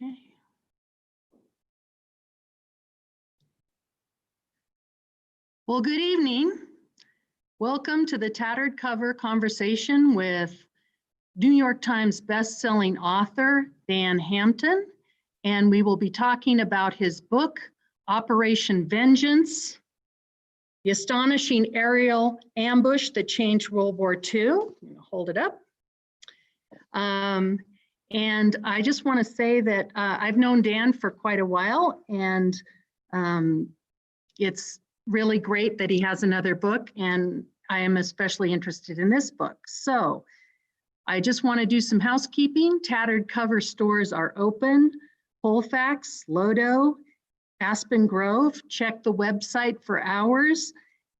Okay. Well, good evening. Welcome to the Tattered Cover Conversation with New York Times best-selling author Dan Hampton, and we will be talking about his book, Operation Vengeance, the astonishing aerial ambush that changed World War II. I'm going to hold it up. And I just want to say that I've known Dan for quite a while, and it's really great that he has another book, and I am especially interested in this book. So I just want to do some housekeeping. Tattered Cover stores are open. Colfax, Lodo, Aspen Grove. Check the website for hours.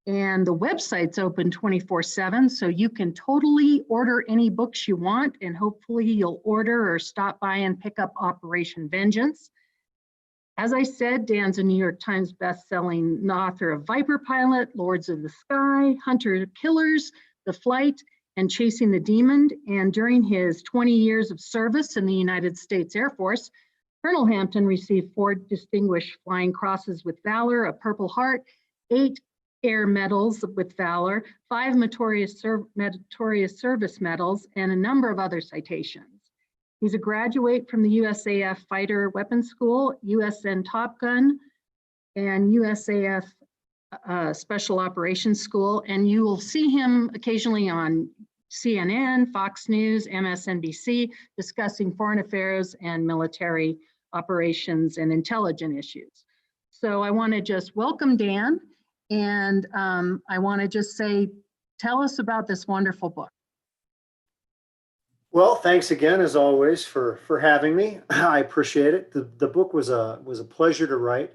And the website's open 24/7, so you can totally order any books you want, and hopefully you'll order or stop by and pick up Operation Vengeance. As I said, Dan's a New York Times best-selling author of Viper Pilot, Lords of the Sky, Hunter Killers, The Flight, and Chasing the Demon. And during his 20 years of service in the United States Air Force, Colonel Hampton received 4 Distinguished Flying Crosses with Valor, a Purple Heart, 8 Air Medals with Valor, 5 Meritorious Service Medals, and a number of other citations. He's a graduate from the USAF Fighter Weapons School, USN Top Gun, and USAF Special Operations School, and you will see him occasionally on CNN, Fox News, MSNBC, discussing foreign affairs and military operations and intelligence issues. So I want to just welcome Dan. And I want to just say, tell us about this wonderful book. Well, thanks again, as always, for having me. I appreciate it. The book was a pleasure to write.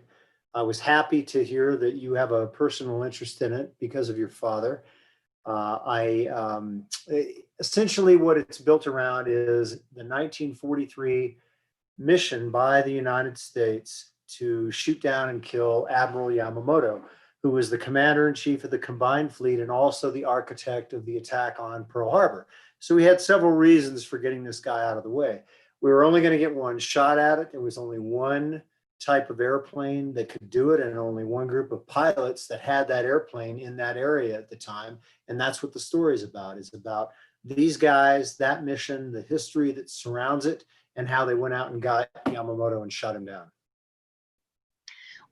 I was happy to hear that you have a personal interest in it because of your father. Essentially what it's built around is the 1943 mission by the United States to shoot down and kill Admiral Yamamoto, who was the commander-in-chief of the combined fleet and also the architect of the attack on Pearl Harbor. So we had several reasons for getting this guy out of the way. We were only going to get one shot at it. There was only one type of airplane that could do it, and only one group of pilots that had that airplane in that area at the time. And that's what the story is about. It's about these guys, that mission, the history that surrounds it, and how they went out and got Yamamoto and shot him down.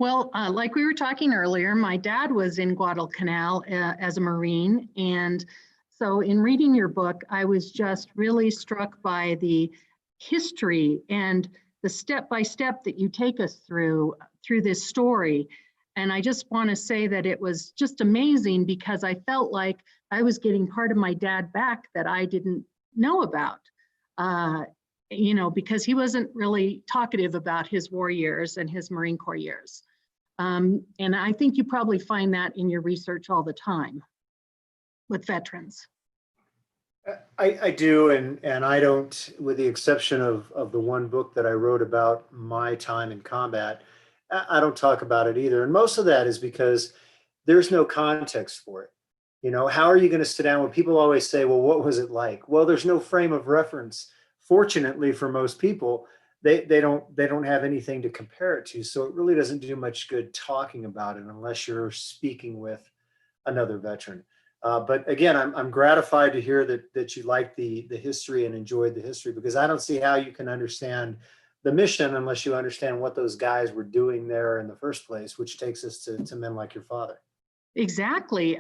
Well, like we were talking earlier, my dad was in Guadalcanal as a Marine. And so in reading your book, I was just really struck by the history and the step-by-step that you take us through this story. And I just want to say that it was just amazing because I felt like I was getting part of my dad back that I didn't know about. You know, because he wasn't really talkative about his war years and his Marine Corps years. And I think you probably find that in your research all the time with veterans. I do, and I don't, with the exception of the one book that I wrote about my time in combat, I don't talk about it either. And most of that is because there's no context for it. You know, how are you going to sit down when people always say, well, what was it like? Well, there's no frame of reference. Fortunately for most people, they don't have anything to compare it to. So it really doesn't do much good talking about it unless you're speaking with another veteran. But again, I'm gratified to hear that you liked the history and enjoyed the history, because I don't see how you can understand the mission unless you understand what those guys were doing there in the first place, which takes us to men like your father. Exactly.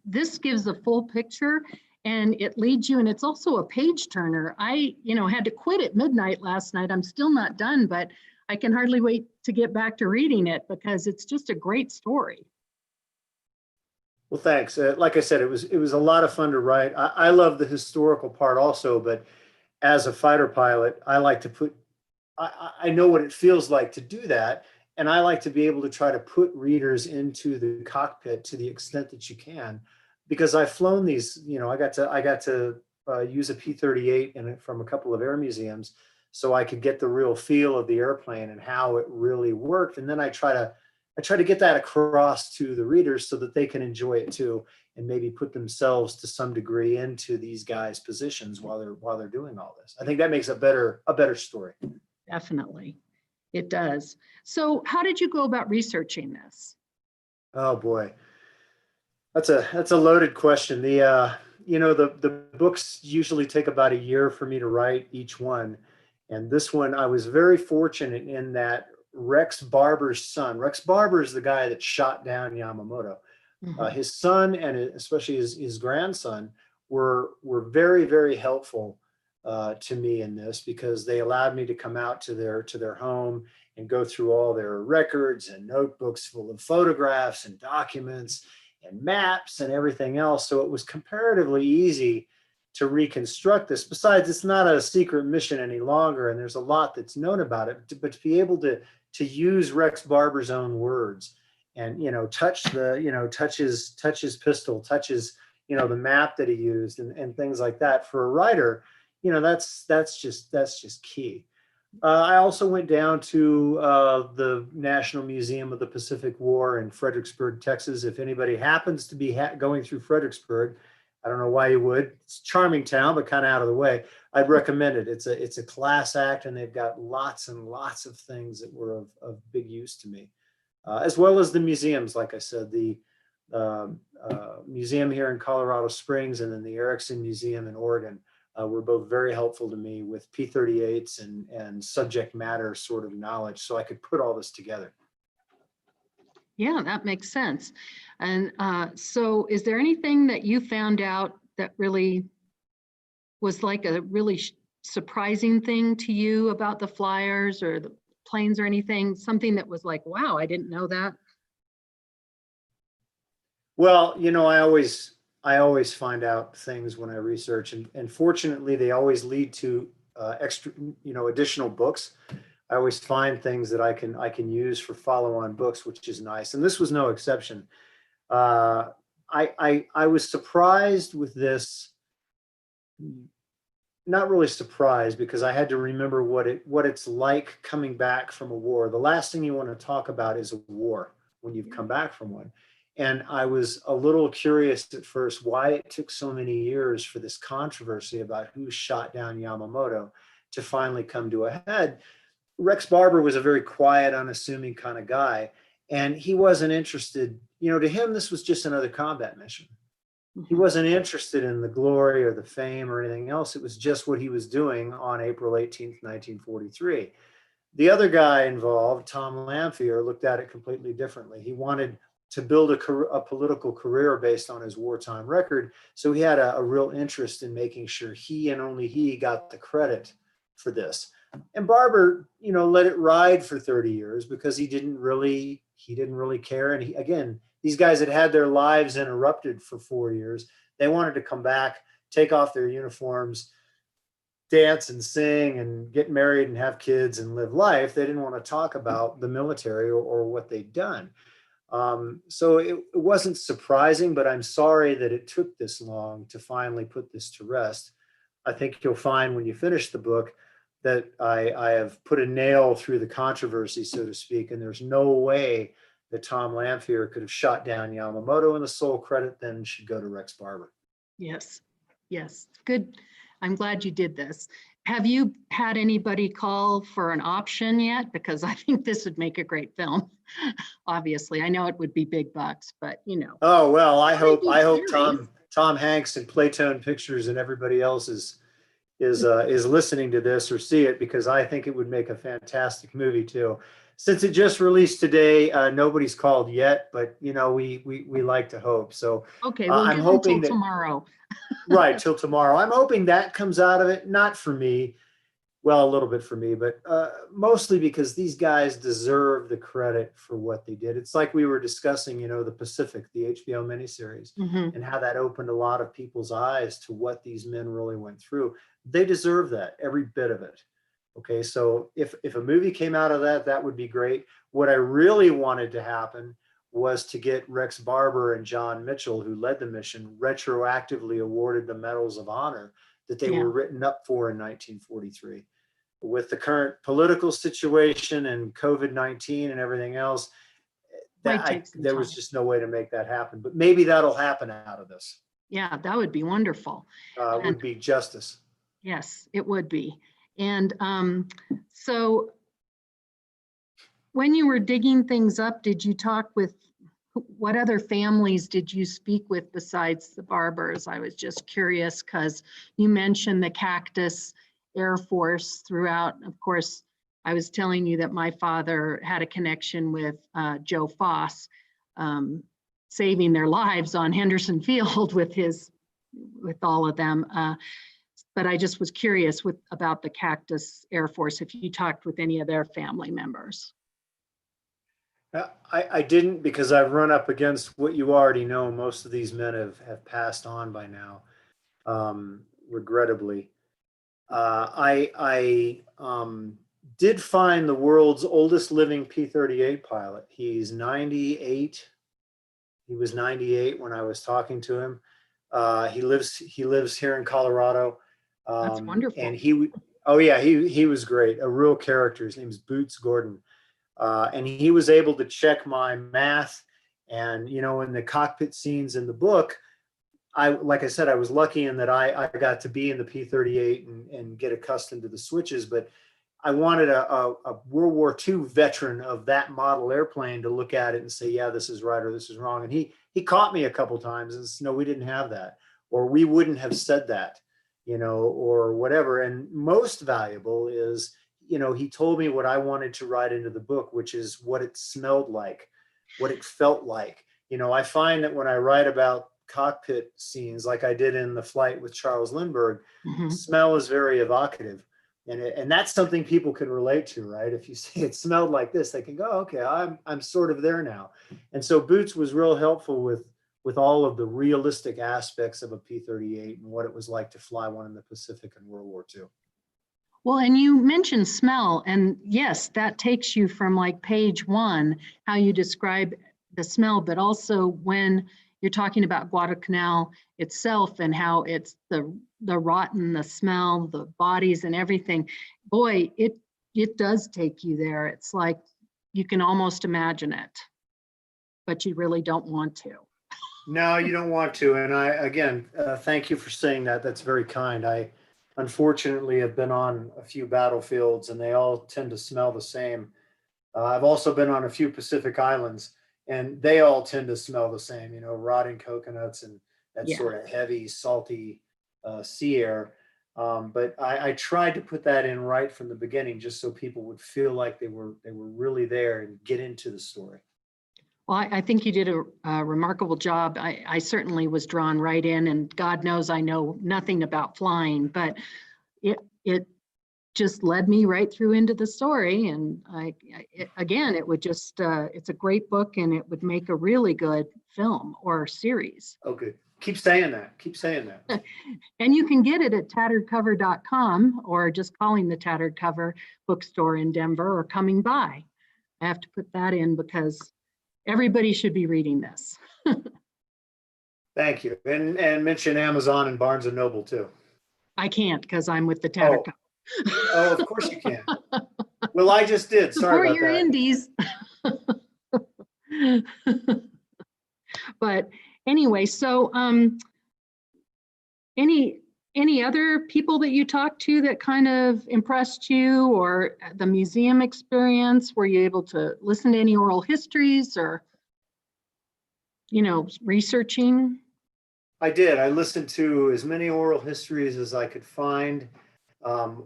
This gives a full picture. And it leads you, and it's also a page turner. I, had to quit at midnight last night. I'm still not done, but I can hardly wait to get back to reading it because it's just a great story. Well, thanks. Like I said, it was a lot of fun to write. I love the historical part also, but as a fighter pilot, I like to I know what it feels like to do that. And I like to be able to try to put readers into the cockpit to the extent that you can. Because I've flown these, I got to use a P-38 from a couple of air museums, so I could get the real feel of the airplane and how it really worked. And then I try to get that across to the readers so that they can enjoy it too, and maybe put themselves to some degree into these guys' positions while they're doing all this. I think that makes a better story. Definitely. It does. So how did you go about researching this? Oh boy, that's a loaded question. The books usually take about a year for me to write each one, and this one I was very fortunate in that Rex Barber's son. Rex Barber is the guy that shot down Yamamoto. Mhm. His son and especially his grandson were very, very helpful to me in this, because they allowed me to come out to their home and go through all their records and notebooks full of photographs and documents and maps and everything else. So it was comparatively easy to reconstruct this. Besides, it's not a secret mission any longer, and there's a lot that's known about it. But to be able to use Rex Barber's own words and touch his pistol, touches the map that he used, and things like that, for a writer, that's just key. I also went down to the National Museum of the Pacific War in Fredericksburg, Texas. If anybody happens to be going through Fredericksburg, I don't know why you would. It's a charming town, but kind of out of the way. I'd recommend it. It's a class act, and they've got lots and lots of things that were of big use to me, as well as the museums. Like I said, the museum here in Colorado Springs, and then the Erickson Museum in Oregon, were both very helpful to me with P-38s and subject matter sort of knowledge, so I could put all this together. Yeah, that makes sense. And so is there anything that you found out that really was like a really surprising thing to you about the flyers or the planes or anything? Something that was like, wow, I didn't know that. Well, I always find out things when I research, and fortunately, they always lead to extra, additional books. I always find things that I can use for follow-on books, which is nice. And this was no exception. I was surprised with this. Not really surprised, because I had to remember what it's like coming back from a war. The last thing you want to talk about is a war when you've come back from one. And I was a little curious at first why it took so many years for this controversy about who shot down Yamamoto to finally come to a head. Rex Barber was a very quiet, unassuming kind of guy, and he wasn't interested. To him, this was just another combat mission. He wasn't interested in the glory or the fame or anything else. It was just what he was doing on April 18th, 1943. The other guy involved, Tom Lamphere, looked at it completely differently. He wanted to build a political career based on his wartime record. So he had a real interest in making sure he and only he got the credit for this. And Barber, let it ride for 30 years because he didn't really care. And again, these guys had their lives interrupted for 4 years. They wanted to come back, take off their uniforms, dance and sing and get married and have kids and live life. They didn't want to talk about the military or what they'd done. So it wasn't surprising, but I'm sorry that it took this long to finally put this to rest. I think you'll find when you finish the book that I have put a nail through the controversy, so to speak, and there's no way that Tom Lamphere could have shot down Yamamoto, and the sole credit then should go to Rex Barber. Yes, good. I'm glad you did this. Have you had anybody call for an option yet? Because I think this would make a great film. Obviously, I know it would be big bucks, but Oh well, I hope series. Tom Hanks and Playtone Pictures and everybody else is listening to this or see it, because I think it would make a fantastic movie too. Since it just released today, nobody's called yet, but we like to hope. So Okay, we'll I'm give hoping until that tomorrow. right till tomorrow. I'm hoping that comes out of it. Not for me, well, a little bit for me, but mostly because these guys deserve the credit for what they did. It's like we were discussing, the Pacific, the HBO miniseries, Mhm. and how that opened a lot of people's eyes to what these men really went through. They deserve that, every bit of it. Okay, so if a movie came out of that, that would be great. What I really wanted to happen was to get Rex Barber and John Mitchell, who led the mission, retroactively awarded the Medals of Honor that they Yeah. were written up for in 1943. With the current political situation and COVID-19 and everything else, Might take some there time. was just no way to make that happen. But maybe that'll happen out of this. Yeah, that would be wonderful. Would be justice. Yes, it would be. And so when you were digging things up, did you talk with, what other families did you speak with besides the Barbers? I was just curious because you mentioned the Cactus Air Force throughout. Of course, I was telling you that my father had a connection with Joe Foss, saving their lives on Henderson Field with all of them. But I just was curious about the Cactus Air Force, if you talked with any of their family members. I didn't, because I've run up against what you already know. Most of these men have passed on by now, regrettably. I did find the world's oldest living P-38 pilot. He's 98. He was 98 when I was talking to him. He lives here in Colorado. That's wonderful. And he was great. A real character. His name is Boots Gordon. And he was able to check my math. And, in the cockpit scenes in the book, like I said, I was lucky in that I got to be in the P-38 and get accustomed to the switches, but I wanted a World War II veteran of that model airplane to look at it and say, yeah, this is right or this is wrong. And he caught me a couple times and said, no, we didn't have that, or we wouldn't have said that, or whatever. And most valuable is, he told me what I wanted to write into the book, which is what it smelled like, what it felt like. I find that when I write about cockpit scenes, like I did in The Flight with Charles Lindbergh, smell is very evocative. And that's something people can relate to, right? If you say it smelled like this, they can go, okay, I'm sort of there now. And so Boots was real helpful with all of the realistic aspects of a P-38 and what it was like to fly one in the Pacific in World War II. Well, and you mentioned smell, and yes, that takes you from like page 1, how you describe the smell, but also when you're talking about Guadalcanal itself and how it's the rotten, the smell, the bodies and everything. Boy, it does take you there. It's like you can almost imagine it, but you really don't want to. No, you don't want to. And again, thank you for saying that. That's very kind. I unfortunately have been on a few battlefields and they all tend to smell the same. I've also been on a few Pacific islands and they all tend to smell the same, rotting coconuts and that sort of heavy, salty sea air. But I tried to put that in right from the beginning, just so people would feel like they were really there and get into the story. Well, I think you did a remarkable job. I certainly was drawn right in, and God knows I know nothing about flying, but it just led me right through into the story. And again, it would just, it's a great book and it would make a really good film or series. Oh, good. Keep saying that. Keep saying that. And you can get it at tatteredcover.com or just calling the Tattered Cover bookstore in Denver or coming by. I have to put that in because everybody should be reading this. Thank you. And mention Amazon and Barnes and Noble too. I can't because I'm with the Tattered Cover. Oh, of course you can. Well, I just did. Sorry about your that. indies. But anyway, so any other people that you talked to that kind of impressed you, or the museum experience? Were you able to listen to any oral histories or, researching? I did. I listened to as many oral histories as I could find.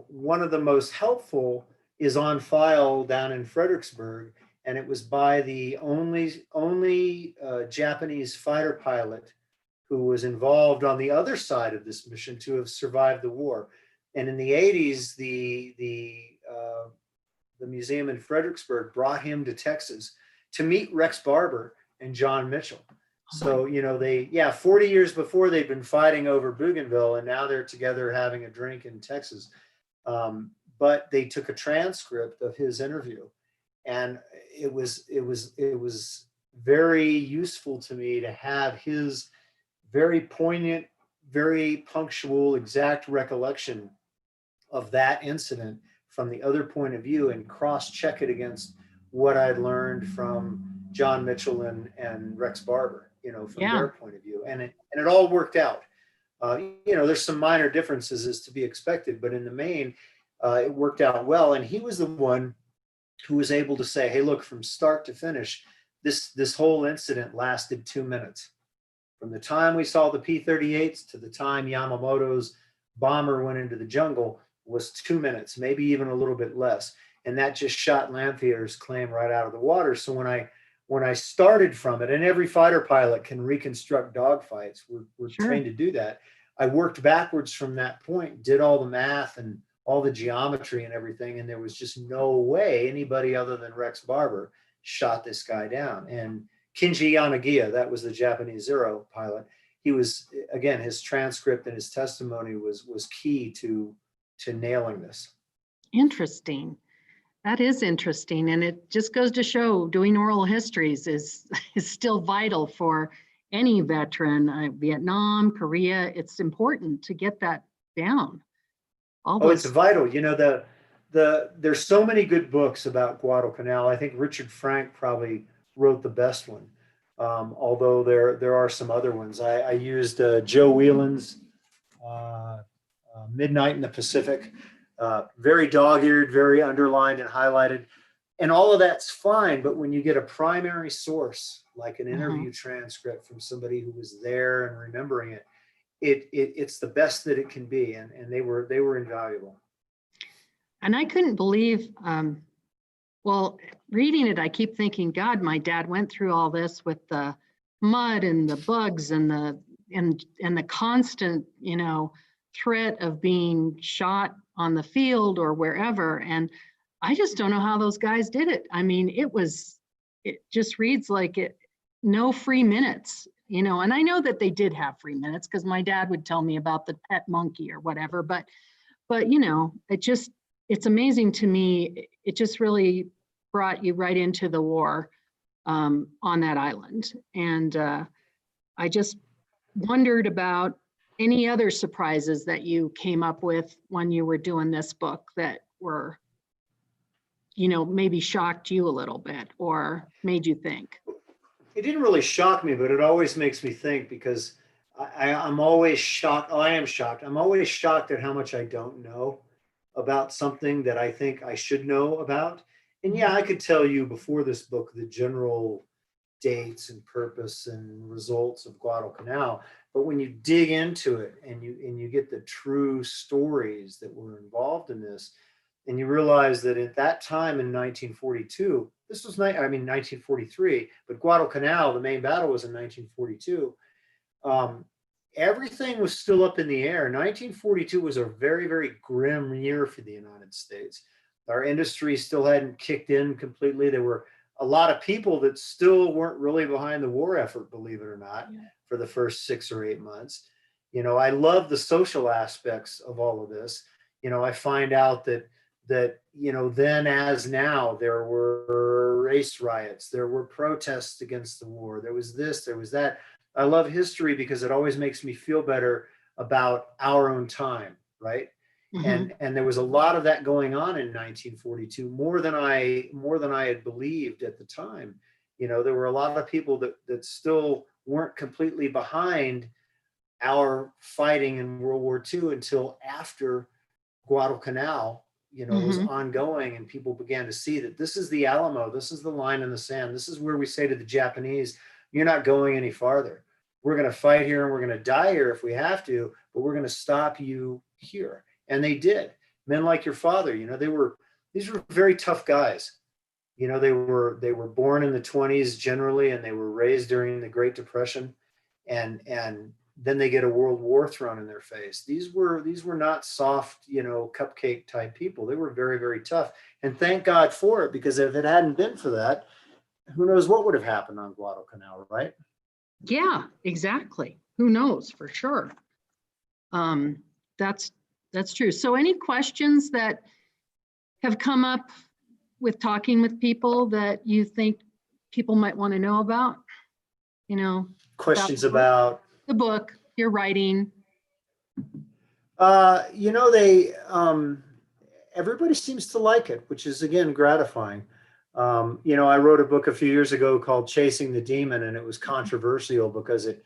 One of the most helpful is on file down in Fredericksburg, and it was by the only Japanese fighter pilot who was involved on the other side of this mission to have survived the war. And in the 80s, the museum in Fredericksburg brought him to Texas to meet Rex Barber and John Mitchell. So, 40 years before they'd been fighting over Bougainville, and now they're together having a drink in Texas. But they took a transcript of his interview, and it was very useful to me to have his very poignant, very punctual, exact recollection of that incident from the other point of view, and cross-check it against what I'd learned from John Mitchell and Rex Barber, from their point of view. And it all worked out. There's some minor differences as to be expected, but in the main, it worked out well. And he was the one who was able to say, hey, look, from start to finish, this whole incident lasted 2 minutes. From the time we saw the P-38s to the time Yamamoto's bomber went into the jungle was 2 minutes, maybe even a little bit less. And that just shot Lanthier's claim right out of the water. So when I started from it, and every fighter pilot can reconstruct dogfights, we're Sure. trained to do that. I worked backwards from that point, did all the math and all the geometry and everything, and there was just no way anybody other than Rex Barber shot this guy down. And Kinji Yanagiya, that was the Japanese Zero pilot. He was, again, his transcript and his testimony was key to nailing this. Interesting. That is interesting. And it just goes to show doing oral histories is still vital for any veteran, Vietnam, Korea. It's important to get that down. Oh, it's vital. You know, there's so many good books about Guadalcanal. I think Richard Frank probably wrote the best one. Although there are some other ones. I used Joe Whelan's Midnight in the Pacific. Very dog-eared, very underlined and highlighted. And all of that's fine, but when you get a primary source, like an interview transcript from somebody who was there and remembering it, it's the best that it can be. And they were invaluable. And I couldn't believe, well, reading it, I keep thinking, God, my dad went through all this with the mud and the bugs and the constant, threat of being shot on the field or wherever. And I just don't know how those guys did it. I mean, it just reads like no free minutes, and I know that they did have free minutes because my dad would tell me about the pet monkey or whatever, but it's amazing to me. It just really brought you right into the war on that island. And I just wondered about any other surprises that you came up with when you were doing this book that were, maybe shocked you a little bit or made you think. It didn't really shock me, but it always makes me think because I'm always shocked. Oh, I am shocked. I'm always shocked at how much I don't know about something that I think I should know about. And yeah, I could tell you before this book the general dates and purpose and results of Guadalcanal, but when you dig into it and you get the true stories that were involved in this, and you realize that at that time in 1942, this was 1943, but Guadalcanal, the main battle was in 1942. Everything was still up in the air. 1942 was a very, very grim year for the United States. Our industry still hadn't kicked in completely. There were a lot of people that still weren't really behind the war effort, believe it or not, for the first 6 or 8 months. I love the social aspects of all of this. I find out that then as now, there were race riots, there were protests against the war, there was this, there was that. I love history because it always makes me feel better about our own time, right? And there was a lot of that going on in 1942, more than I had believed at the time. There were a lot of people that still weren't completely behind our fighting in World War II until after Guadalcanal, was ongoing, and people began to see that this is the Alamo, this is the line in the sand, this is where we say to the Japanese, you're not going any farther. We're going to fight here and we're going to die here if we have to, but we're going to stop you here. And they did. Men like your father, these were very tough guys. They were born in the 20s generally, and they were raised during the Great Depression, and then they get a world war thrown in their face. These were not soft, cupcake type people. They were very, very tough. And thank God for it, because if it hadn't been for that, who knows what would have happened on Guadalcanal, right? Yeah, exactly. Who knows for sure. That's true. So any questions that have come up with talking with people that you think people might want to know about? Questions about the book, your writing. Everybody seems to like it, which is, again, gratifying. I wrote a book a few years ago called Chasing the Demon, and it was controversial because it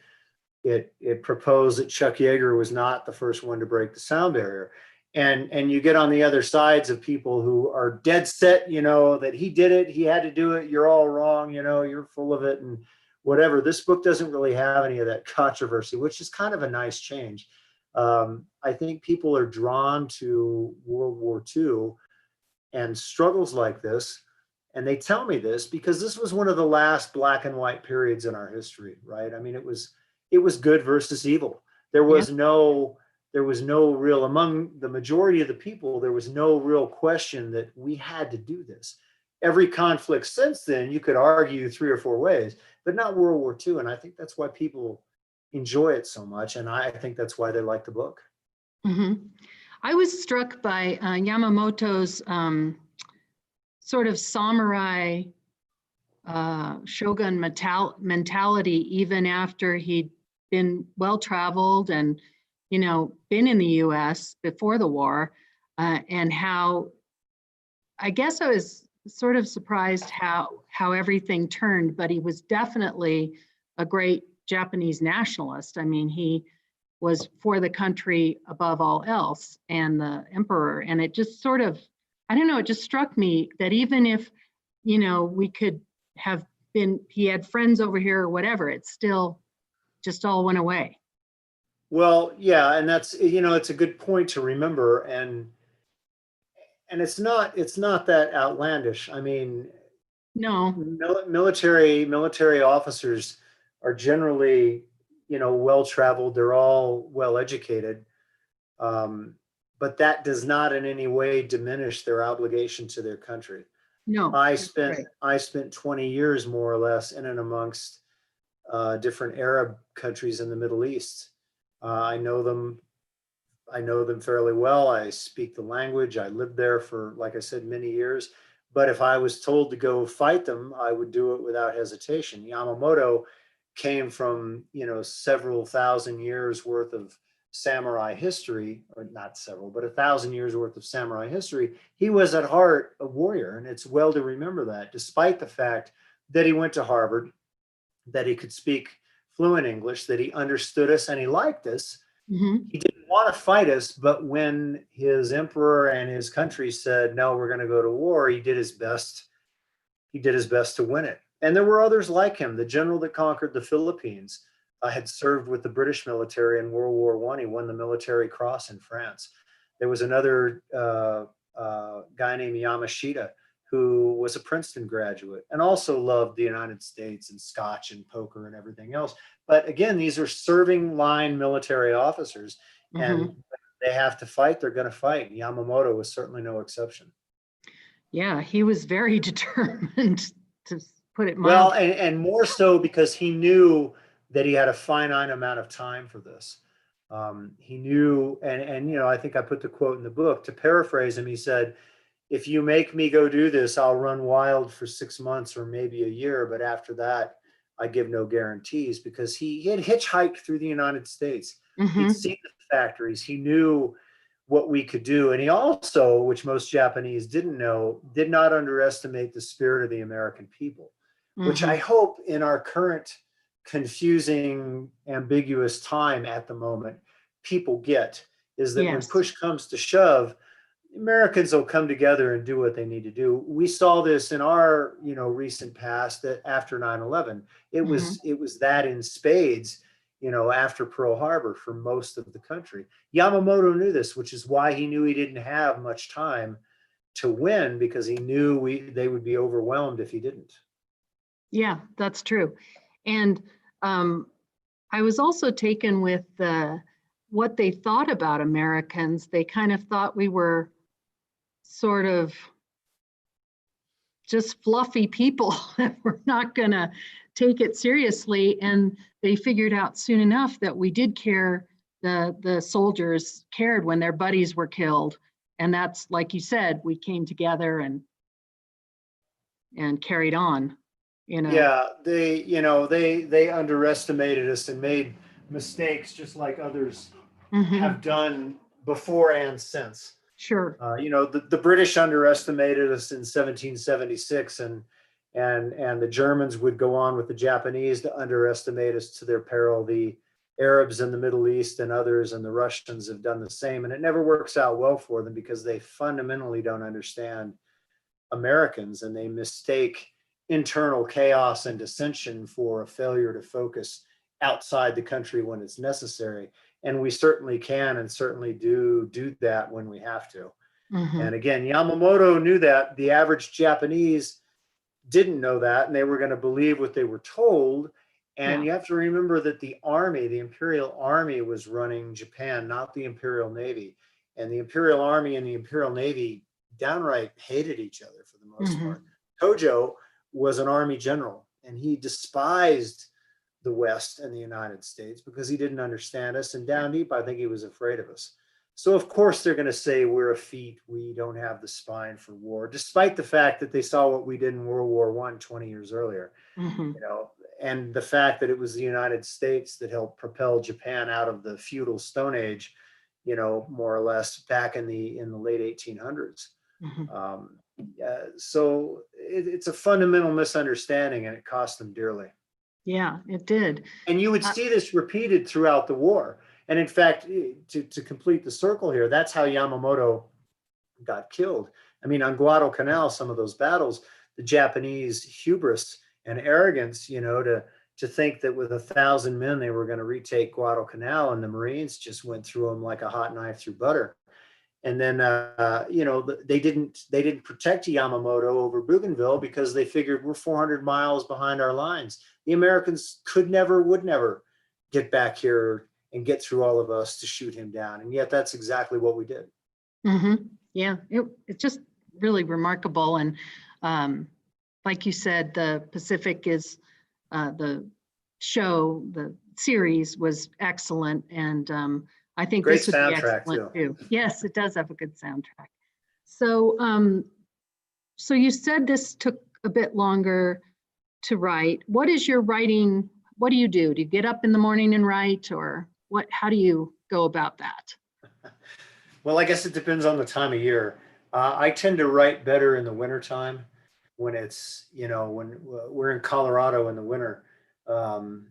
proposed that Chuck Yeager was not the first one to break the sound barrier. and you get on the other sides of people who are dead set, that he did it, he had to do it, you're all wrong, you're full of it and whatever. This book doesn't really have any of that controversy, which is kind of a nice change. I think people are drawn to World War II and struggles like this. And they tell me this because this was one of the last black and white periods in our history, right? I mean, it was good versus evil. There Yeah. was no real, among the majority of the people, there was no real question that we had to do this. Every conflict since then, you could argue 3 or 4 ways, but not World War II. And I think that's why people enjoy it so much. And I think that's why they like the book. Mm-hmm. I was struck by Yamamoto's sort of samurai shogun mentality, even after he'd been well-traveled and, been in the US before the war, and how, I guess I was sort of surprised how everything turned, but he was definitely a great Japanese nationalist. I mean, he was for the country above all else and the emperor. And it just sort of, I don't know, it just struck me that even if, we could have been, he had friends over here or whatever, it still just all went away. Well, yeah, and that's, it's a good point to remember. And it's not that outlandish. I mean, No, military officers are generally, well traveled. They're all well educated, but that does not in any way diminish their obligation to their country. no. I Right. spent 20 years more or less in and amongst different Arab countries in the Middle East. I know them. I know them fairly well. I speak the language. I lived there for, like I said, many years. But if I was told to go fight them, I would do it without hesitation. Yamamoto came from, several thousand years worth of samurai history, or not several, but 1,000 years worth of samurai history. He was at heart a warrior, and it's well to remember that, despite the fact that he went to Harvard, that he could speak fluent English, that he understood us and he liked us. Mm-hmm. He didn't want to fight us, but when his emperor and his country said, no, we're going to go to war, he did his best. He did his best to win it. And there were others like him. The general that conquered the Philippines had served with the British military in World War I. He won the Military Cross in France. There was another guy named Yamashita who was a Princeton graduate and also loved the United States and Scotch and poker and everything else. But again, these are serving line military officers, and Mm-hmm. they have to fight, they're going to fight. Yamamoto was certainly no exception. Yeah, he was very determined, to put it Well, mildly. and more so because he knew that he had a finite amount of time for this. He knew, and I think I put the quote in the book. To paraphrase him, he said, if you make me go do this, I'll run wild for 6 months or maybe a year. But after that, I give no guarantees, because he had hitchhiked through the United States. He'd Mm-hmm. seen the factories. He knew what we could do. And he also, which most Japanese didn't know, did not underestimate the spirit of the American people, which Mm-hmm. I hope in our current confusing, ambiguous time at the moment, people get, is that when Yes. push comes to shove, Americans will come together and do what they need to do. We saw this in our, recent past, that after 9/11, Mm-hmm. it was that in spades, after Pearl Harbor for most of the country. Yamamoto knew this, which is why he knew he didn't have much time to win, because he knew they would be overwhelmed if he didn't. Yeah, that's true. And I was also taken with what they thought about Americans. They kind of thought we were sort of just fluffy people that were not going to take it seriously. And they figured out soon enough that we did care. The soldiers cared when their buddies were killed. And that's, like you said, we came together and carried on, Yeah, they underestimated us and made mistakes just like others Mm-hmm. have done before and since. Sure. The British underestimated us in 1776, and the Germans would go on with the Japanese to underestimate us to their peril. The Arabs in the Middle East and others, and the Russians have done the same. And it never works out well for them because they fundamentally don't understand Americans, and they mistake internal chaos and dissension for a failure to focus outside the country when it's necessary. And we certainly can and certainly do that when we have to. Mhm. And again, Yamamoto knew that. The average Japanese didn't know that, and they were going to believe what they were told. And Yeah. you have to remember that the army, the Imperial Army, was running Japan, not the Imperial Navy. And the Imperial Army and the Imperial Navy downright hated each other for the most Mhm. part. Tojo was an army general, and he despised the West and the United States because he didn't understand us. And down deep, I think he was afraid of us. So of course they're going to say we're effete, we don't have the spine for war, despite the fact that they saw what we did in World War I 20 years earlier. Mhm. You know, and the fact that it was the United States that helped propel Japan out of the feudal Stone Age, you know, more or less back in the late 1800s. Mhm. So it's a fundamental misunderstanding, and it cost them dearly. Yeah, it did. And you would Uh, see this repeated throughout the war. And in fact, to complete the circle here, that's how Yamamoto got killed. I mean, on Guadalcanal, some of those battles, the Japanese hubris and arrogance, you know, to think that with 1,000 men they were going to retake Guadalcanal, and the Marines just went through them like a hot knife through butter. And then, you know, they didn't protect Yamamoto over Bougainville because they figured we're 400 miles behind our lines. The Americans could never, would never get back here and get through all of us to shoot him down. And yet that's exactly what we did. Yeah, it's just really remarkable. And like you said, the Pacific is the show, the series was excellent. And I think Great this would be soundtrack excellent too. too. Yes, it does have a good soundtrack. So, so you said this took a bit longer to write. What is your writing? What do you do? Do you get up in the morning and write, or what? How do you go about that? Well, I guess it depends on the time of year. I tend to write better in the wintertime when it's, you know, when we're in Colorado in the winter, um,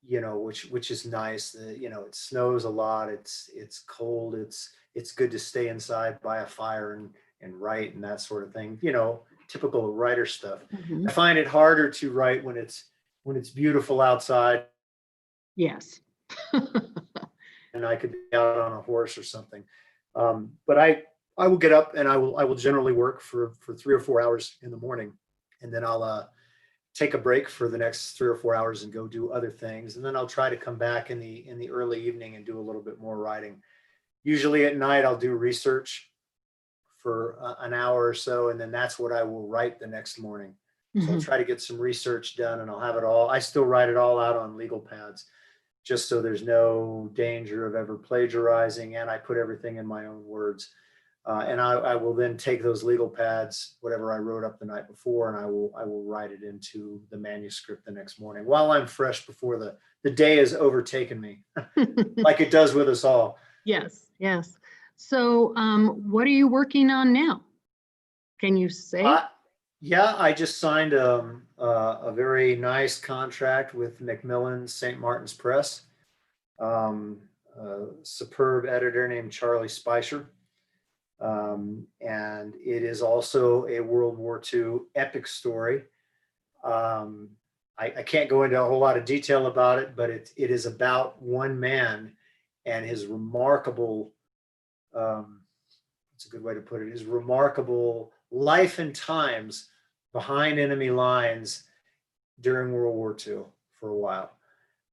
you know, which is nice. You know, it snows a lot. It's cold. It's good to stay inside by a fire and write and that sort of thing. You know, typical writer stuff. I Mhm. find it harder to write when it's beautiful outside Yes. and I could be out on a horse or something. But I will get up and I will generally work for 3 or 4 hours in the morning, and then I'll take a break for the next 3 or 4 hours and go do other things, and then I'll try to come back in the early evening and do a little bit more writing. Usually at night I'll do research for an hour or so, and then that's what I will write the next morning. So I'll Mhm. try to get some research done, and I'll have it all. I still write it all out on legal pads, just so there's no danger of ever plagiarizing, and I put everything in my own words. And I will then take those legal pads, whatever I wrote up the night before, and I will write it into the manuscript the next morning while I'm fresh before the day has overtaken me, like it does with us all. Yes, yes. So, what are you working on now? Can you say? Yeah, I just signed a very nice contract with Macmillan St. Martin's Press. A superb editor named Charlie Spicer. And it is also a World War II epic story. I can't go into a whole lot of detail about it, but it is about one man and his remarkable, it's a good way to put it, his remarkable life and times behind enemy lines during World War II for a while.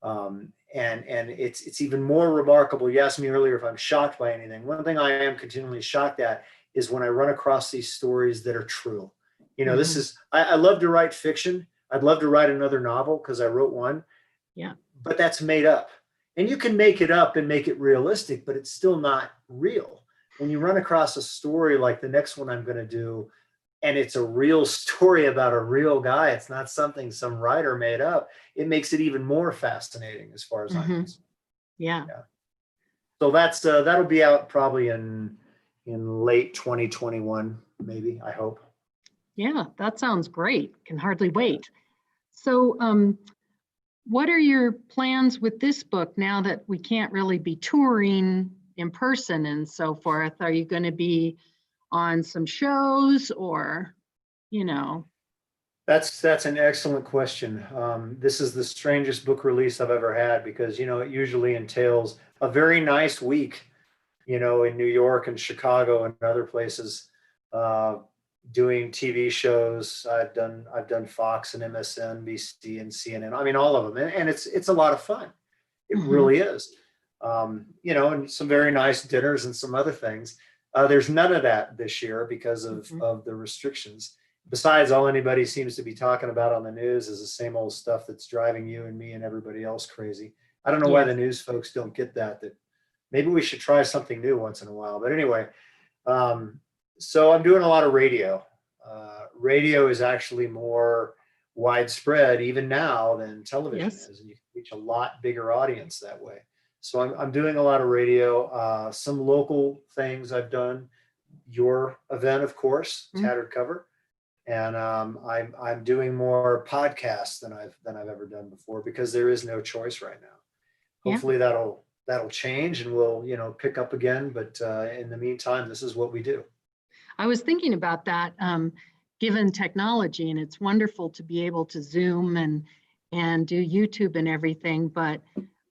And it's even more remarkable. You asked me earlier if I'm shocked by anything. One thing I am continually shocked at is when I run across these stories that are true. You know, this Mhm. is, I love to write fiction. I'd love to write another novel because I wrote one, Yeah. but that's made up. And you can make it up and make it realistic, but it's still not real. When you run across a story like the next one I'm going to do, and it's a real story about a real guy, it's not something some writer made up, it makes it even more fascinating as far as I'm Mhm. concerned. Yeah. Yeah. So that'll be out probably in late 2021, maybe, I hope. Yeah, that sounds great. Can hardly wait. So, what are your plans with this book now that we can't really be touring in person and so forth? Are you going to be on some shows or, you know? That's an excellent question. This is the strangest book release I've ever had because, you know, it usually entails a very nice week, you know, in New York and Chicago and other places, uh, doing TV shows. I've done Fox and MSNBC and CNN. I mean, all of them, and it's a lot of fun. It Mhm, really is. You know, and some very nice dinners and some other things. There's none of that this year because mhm. of the restrictions. Besides, all anybody seems to be talking about on the news is the same old stuff that's driving you and me and everybody else crazy. I don't know why the Yes. news folks don't get that. That maybe we should try something new once in a while. But anyway, um, so I'm doing a lot of radio. Radio is actually more widespread even now than television Yes. is, and you can reach a lot bigger audience that way. So I'm doing a lot of radio, some local things I've done. Your event, of course, Mm, Tattered Cover, and I'm doing more podcasts than I've ever done before because there is no choice right now. yeah. Hopefully that'll change and we'll, you know, pick up again. But in the meantime, this is what we do. I was thinking about that, given technology, and it's wonderful to be able to Zoom and do YouTube and everything. But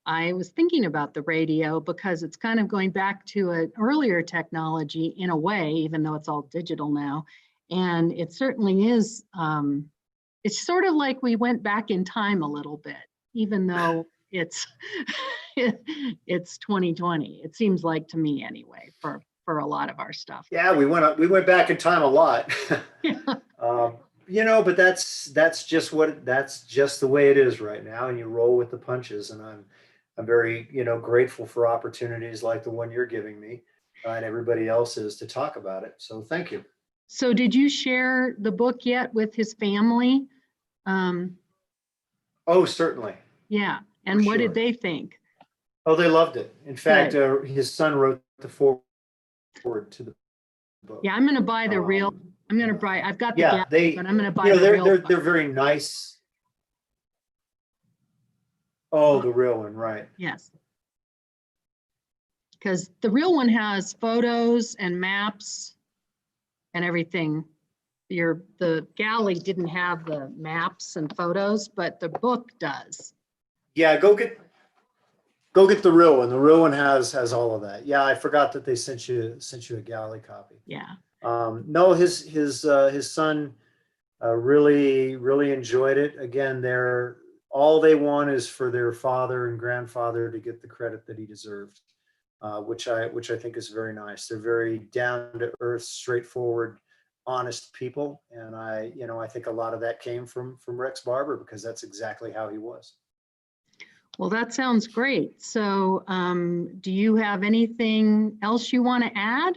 I was thinking about the radio because it's kind of going back to an earlier technology in a way, even though it's all digital now. And it certainly is, it's sort of like we went back in time a little bit, even though it's it's 2020. It seems like to me anyway, for a lot of our stuff. Yeah, we went back in time a lot. um, you know, but that's just the way it is right now, and you roll with the punches. And I'm very, you know, grateful for opportunities like the one you're giving me, and everybody else is to talk about it. So thank you. So did you share the book yet with his family? Um, Oh, certainly, yeah. for And what did sure. they think? Oh, they loved it. In fact, Good. his son wrote the forward to the book. Yeah, I'm going to buy the real. Um, I'm going to buy. I've got the yeah, gallery, but I'm going to you buy know, the real they're book. very nice. Oh, Uh, the real one, right? yes, because the real one has photos and maps and everything. The galley didn't have the maps and photos, but the book does. Yeah, go get the real one. The real one has all of that. Yeah, I forgot that they sent you a galley copy. Yeah. No, his son really enjoyed it. Again, they're all they want is for their father and grandfather to get the credit that he deserved, which I think is very nice. They're very down to earth, straightforward, honest people, and I think a lot of that came from Rex Barber because that's exactly how he was. Well, that sounds great. So, do you have anything else you want to add?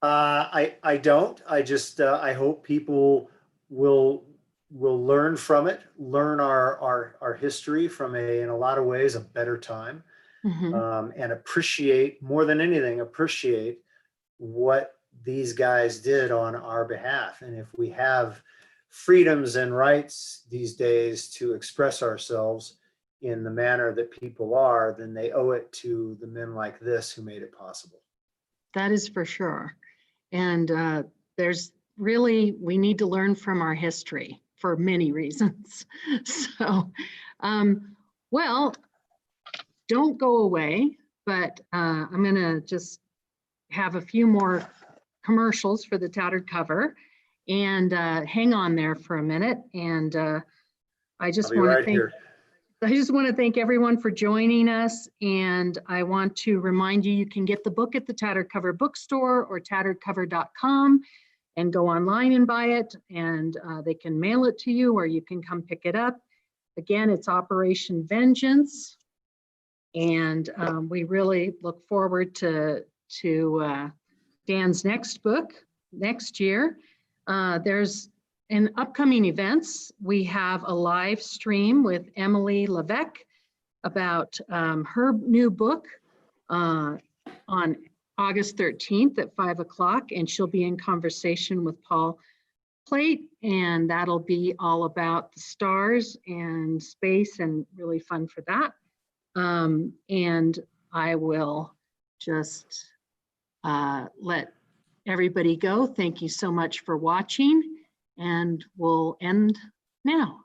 I don't. I just I hope people will will learn from it, learn our history from in a lot of ways a better time, Mhm. and appreciate more than anything appreciate what these guys did on our behalf. And if we have freedoms and rights these days to express ourselves in the manner that people are, then they owe it to the men like this who made it possible. That is for sure. And there's really, we need to learn from our history for many reasons. So, um, well, don't go away, but I'm going to just have a few more commercials for the Tattered Cover and hang on there for a minute. And I I'll just be want to right thank here. I just want to thank everyone for joining us. And I want to remind you, you can get the book at the Tattered Cover bookstore or tatteredcover.com and go online and buy it. And they can mail it to you or you can come pick it up. Again, it's Operation Vengeance. And we really look forward to Dan's next book next year. There's in upcoming events, we have a live stream with Emily Levesque about her new book on August 13th at 5 o'clock, and she'll be in conversation with Paul plate, and that'll be all about the stars and space, and really fun for that. And I will just let everybody go. Thank you so much for watching, and we'll end now.